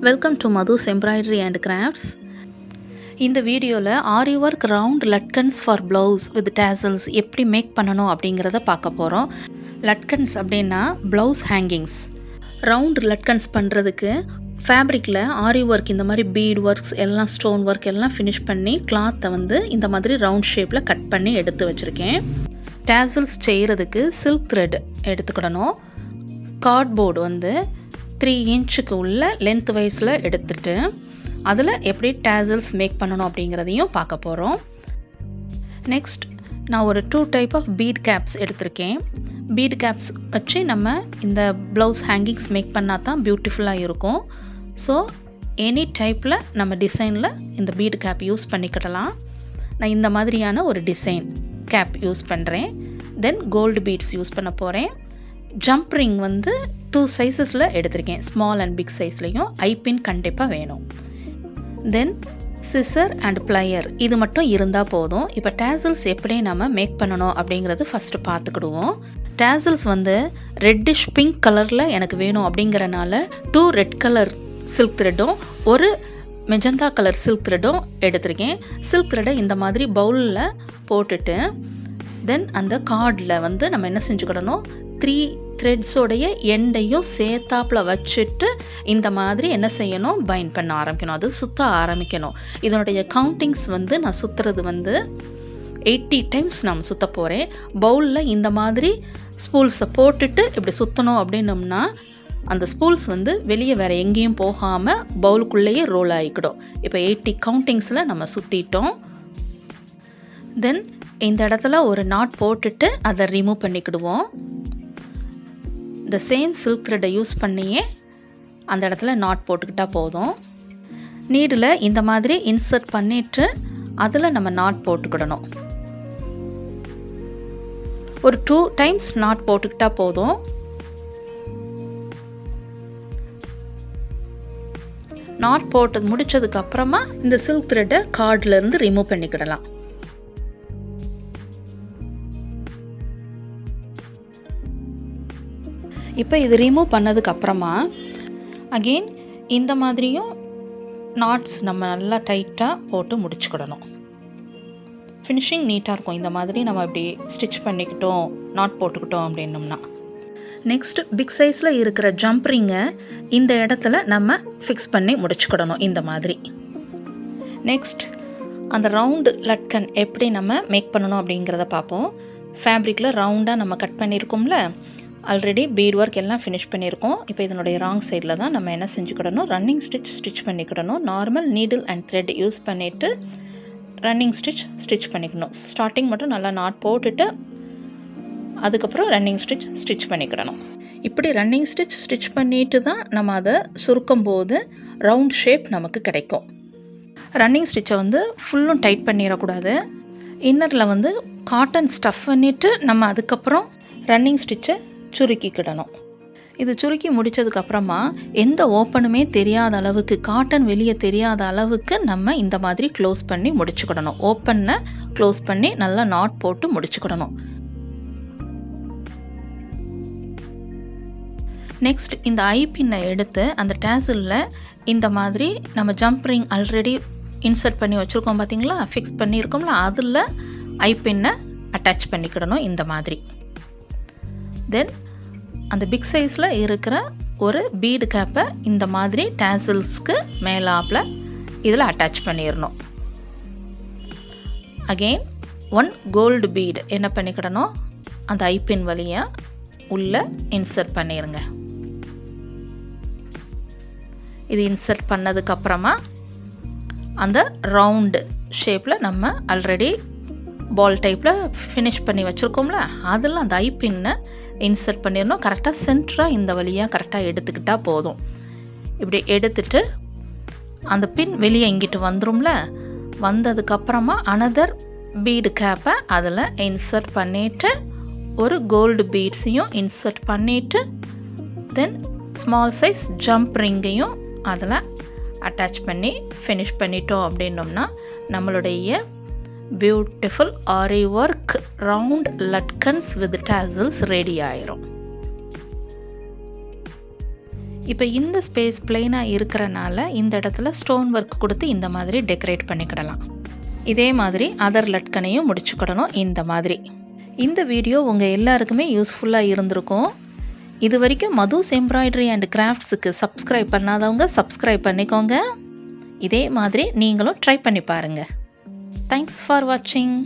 Welcome to Madhu's embroidery and crafts. இந்த வீடியோவில் aari work round latkans for blouse with tassels எப்படி make பண்ணணும் அப்படிங்கிறத பார்க்க போகிறோம். லட்கன்ஸ் அப்படின்னா ப்ளவுஸ் ஹேங்கிங்ஸ். ரவுண்ட் லட்கன்ஸ் பண்ணுறதுக்கு ஃபேப்ரிக்கில் ஆரி ஒர்க் இந்த மாதிரி பீட் ஒர்க்ஸ் எல்லாம் ஸ்டோன் ஒர்க் எல்லாம் ஃபினிஷ் பண்ணி கிளாத்தை இந்த மாதிரி ரவுண்ட் ஷேப்பில் கட் பண்ணி எடுத்து வச்சுருக்கேன். டேசல்ஸ் செய்கிறதுக்கு சில்க் த்ரெட் எடுத்துக்கிடணும். கார்ட்போர்டு 3 இன்ச்சுக்கு உள்ள லென்த் வைஸில் எடுத்துட்டு அதில் எப்படி டேசல்ஸ் மேக் பண்ணணும் அப்படிங்கிறதையும் பார்க்க போகிறோம். நெக்ஸ்ட் நான் ஒரு 2 டைப் ஆஃப் பீட் கேப்ஸ் எடுத்திருக்கேன். பீட் கேப்ஸ் வச்சு நம்ம இந்த ப்ளவுஸ் ஹேங்கிங்ஸ் மேக் பண்ணால் தான் பியூட்டிஃபுல்லாக இருக்கும். ஸோ எனி டைப்பில் நம்ம டிசைனில் இந்த பீட் கேப் யூஸ் பண்ணிக்கிடலாம். நான் இந்த மாதிரியான ஒரு டிசைன் கேப் யூஸ் பண்ணுறேன். தென் கோல்டு பீட்ஸ் யூஸ் பண்ண போகிறேன். ஜம்ப் ரிங் 2 சைஸஸில் எடுத்திருக்கேன். ஸ்மால் அண்ட் பிக் சைஸ்லையும் ஐபின் கண்டிப்பாக வேணும். தென் சிசர் அண்ட் ப்ளையர் இது மட்டும் இருந்தால் போதும். இப்போ டேசல்ஸ் எப்படி நம்ம மேக் பண்ணணும் அப்படிங்கிறது ஃபஸ்ட்டு பார்த்துக்கிடுவோம். டேசல்ஸ் ரெட்டிஷ் பிங்க் கலரில் எனக்கு வேணும் அப்படிங்கிறனால 2 ரெட் கலர் சில்க் த்ரெட்டும் ஒரு மெஜந்தா கலர் சில்க் த்ரெட்டும் எடுத்திருக்கேன். சில்க் த்ரெட்டை இந்த மாதிரி பவுலில் போட்டுட்டு தென் அந்த கார்டில் நம்ம என்ன செஞ்சுக்கிடணும், 3 த்ரெட்ஸோடைய எண்டையும் சேர்த்தாப்பில் வச்சுட்டு இந்த மாதிரி என்ன செய்யணும், பைண்ட் பண்ண ஆரம்பிக்கணும். அது சுற்ற ஆரம்பிக்கணும். இதனுடைய கவுண்டிங்ஸ் நான் சுற்றுறது 80 டைம்ஸ் நான் சுற்ற போகிறேன். பவுலில் இந்த மாதிரி ஸ்பூல்ஸை போட்டுட்டு இப்படி சுற்றணும் அப்படின்னோம்னா அந்த ஸ்பூல்ஸ் வெளியே வேறு எங்கேயும் போகாமல் பவுலுக்குள்ளேயே ரோல் ஆகிக்கிடும். இப்போ 80 கவுண்டிங்ஸில் நம்ம சுற்றிட்டோம். தென் இந்த இடத்துல ஒரு நாட் போட்டுட்டு அதை ரிமூவ் பண்ணிக்கிடுவோம். இந்த சேம் சில்க் த்ரெட்டை யூஸ் பண்ணியே அந்த இடத்துல நாட் போட்டுக்கிட்டால் போதும். நீடில் இந்த மாதிரி இன்சர்ட் பண்ணிவிட்டு அதில் நம்ம நாட் போட்டுக்கிடணும். ஒரு 2 டைம்ஸ் நாட் போட்டுக்கிட்டால் போதும். நாட் போட்டு முடித்ததுக்கு அப்புறமா இந்த சில்க் த்ரெட்டை கார்ட்லேருந்து ரிமூவ் பண்ணிக்கிடலாம். இப்போ இது ரிமூவ் பண்ணதுக்கப்புறமா அகெயின் இந்த மாதிரியும் நாட்ஸ் நம்ம நல்லா டைட்டாக போட்டு முடிச்சுக்கிடணும். ஃபினிஷிங் நீட்டாக இருக்கும். இந்த மாதிரி நம்ம இப்படி ஸ்டிச் பண்ணிக்கிட்டோம், நாட் போட்டுக்கிட்டோம் அப்படின்னோம்னா. நெக்ஸ்ட் பிக் சைஸில் இருக்கிற ஜம்ப் ரிங்கை இந்த இடத்துல நம்ம ஃபிக்ஸ் பண்ணி முடிச்சுக்கிடணும் இந்த மாதிரி. நெக்ஸ்ட் அந்த ரவுண்டு லட்கன் எப்படி நம்ம மேக் பண்ணணும் அப்படிங்கிறத பார்ப்போம். ஃபேப்ரிக்கில் ரவுண்டாக நம்ம கட் பண்ணியிருக்கோம்ல, ஆல்ரெடி பீட் ஒர்க் எல்லாம் ஃபினிஷ் பண்ணியிருக்கோம். இப்போ இதனுடைய ராங் சைடில் தான் நம்ம என்ன செஞ்சுக்கிடணும், ரன்னிங் ஸ்டிச் பண்ணிக்கிடணும். Normal needle and thread use பண்ணிவிட்டு ரன்னிங் ஸ்டிச் பண்ணிக்கணும். ஸ்டார்டிங் மட்டும் நல்லா நாட் போட்டுட்டு அதுக்கப்புறம் ரன்னிங் ஸ்டிச் பண்ணிக்கிடணும். இப்படி ரன்னிங் ஸ்டிச் பண்ணிட்டு தான் நம்ம அதை சுருக்கும் போது ரவுண்ட் ஷேப் நமக்கு கிடைக்கும். ரன்னிங் ஸ்டிச்சை ஃபுல்லும் டைட் பண்ணிடக்கூடாது. இன்னரில் காட்டன் ஸ்டஃப் பண்ணிவிட்டு நம்ம அதுக்கப்புறம் ரன்னிங் ஸ்டிச்சை சுருக்கிக்கிடணும். இது சுருக்கி முடித்ததுக்கப்புறமா எந்த ஓப்பனுமே தெரியாத அளவுக்கு, காட்டன் வெளியே தெரியாத அளவுக்கு நம்ம இந்த மாதிரி க்ளோஸ் பண்ணி முடிச்சுக்கிடணும். ஓப்பனில் க்ளோஸ் பண்ணி நல்லா நாட் போட்டு முடிச்சுக்கிடணும். நெக்ஸ்ட் இந்த ஐபின்னை எடுத்து அந்த டேசலில் இந்த மாதிரி நம்ம ஜம்ப் ரிங் ஆல்ரெடி இன்சர்ட் பண்ணி வச்சுருக்கோம் பார்த்திங்களா, ஃபிக்ஸ் பண்ணியிருக்கோம்ல, அதில் ஐபின்னை அட்டாச் பண்ணிக்கிடணும் இந்த மாதிரி. தென் அந்த பிக் சைஸில் இருக்கிற ஒரு பீடு கேப்பை இந்த மாதிரி டேசல்ஸ்க்கு மேலாப்பில் இதில் அட்டாச் பண்ணிடணும். அகெயின் 1 கோல்டு பீடு என்ன பண்ணிக்கிடணும், அந்த ஐபின் வழியாக உள்ளே இன்சர்ட் பண்ணிடுங்க. இது இன்சர்ட் பண்ணதுக்கப்புறமா அந்த ரவுண்டு ஷேப்பில் நம்ம ஆல்ரெடி பால் டைப்பில் ஃபினிஷ் பண்ணி வச்சுருக்கோம்ல, அதில் அந்த ஐபின்னை இன்சர்ட் பண்ணிடணும். கரெக்டாக சென்டராக இந்த வழியாக கரெக்டாக எடுத்துக்கிட்டால் போதும். இப்படி எடுத்துட்டு அந்த பின் வெளியே இங்கிட்டு வந்துடும்ல, வந்ததுக்கப்புறமா அனதர் பீடு கேப்பை அதில் இன்சர்ட் பண்ணிவிட்டு ஒரு கோல்டு பீட்ஸையும் இன்சர்ட் பண்ணிவிட்டு தென் ஸ்மால் சைஸ் ஜம்ப் ரிங்கையும் அதில் அட்டாச் பண்ணி ஃபினிஷ் பண்ணிட்டோம் அப்படின்னோம்னா நம்மளுடைய beautiful aari work round latkans with tassels ready ஆயிரும். இப்போ இந்த ஸ்பேஸ் பிளெயினாக இருக்கிறனால இந்த இடத்துல ஸ்டோன் ஒர்க் கொடுத்து இந்த மாதிரி டெக்கரேட் பண்ணிக்கிடலாம். இதே மாதிரி அதர் லட்கனையும் முடிச்சுக்கிடணும் இந்த மாதிரி. இந்த வீடியோ உங்கள் எல்லாருக்குமே யூஸ்ஃபுல்லாக இருந்திருக்கும். இது வரைக்கும் மதுஸ் எம்ப்ராய்டரி அண்ட் கிராஃப்ட்ஸுக்கு சப்ஸ்கிரைப் பண்ணாதவங்க சப்ஸ்கிரைப் பண்ணிக்கோங்க. இதே மாதிரி நீங்களும் ட்ரை பண்ணி பாருங்கள். தேங்க்ஸ் ஃபார் வாட்சிங்.